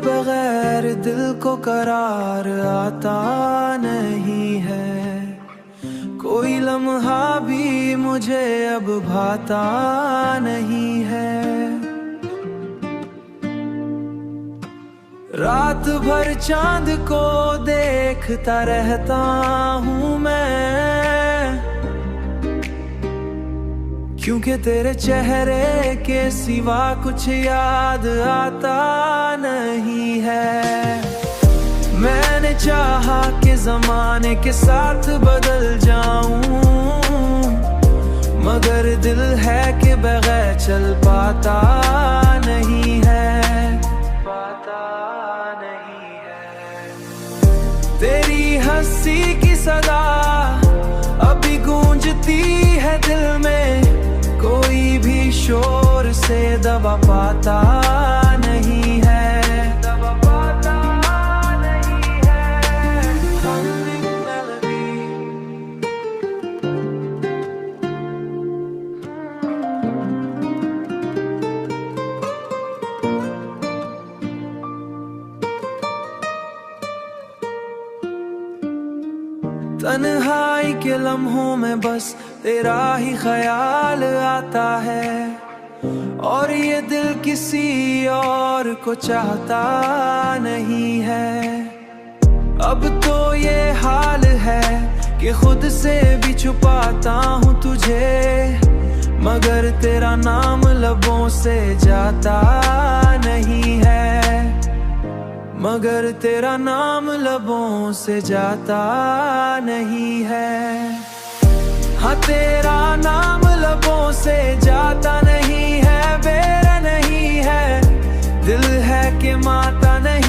बगैर दिल को करार आता नहीं है। कोई लम्हा भी मुझे अब भाता नहीं है। रात भर चांद को देखता रहता हूँ मैं, क्योंकि तेरे चेहरे के सिवा कुछ याद आता नहीं है। मैंने चाहा कि ज़माने के साथ बदल जाऊं, मगर दिल है कि बगैर चल पाता नहीं है, पाता नहीं है। तेरी हंसी की सदा अभी गूंजती है दिल में, कोई भी शोर से दबा पाता नहीं है, दबा पाता नहीं है। Humming melody। तन्हाई के लम्हों में बस तेरा ही ख्याल आता है, और ये दिल किसी और को चाहता नहीं है। अब तो ये हाल है कि खुद से भी छुपाता हूँ तुझे, मगर तेरा नाम लबों से जाता नहीं है, मगर तेरा नाम लबों से जाता नहीं है। हाँ, तेरा नाम लबों से जाता नहीं है, बेरा नहीं है, दिल है कि माता नहीं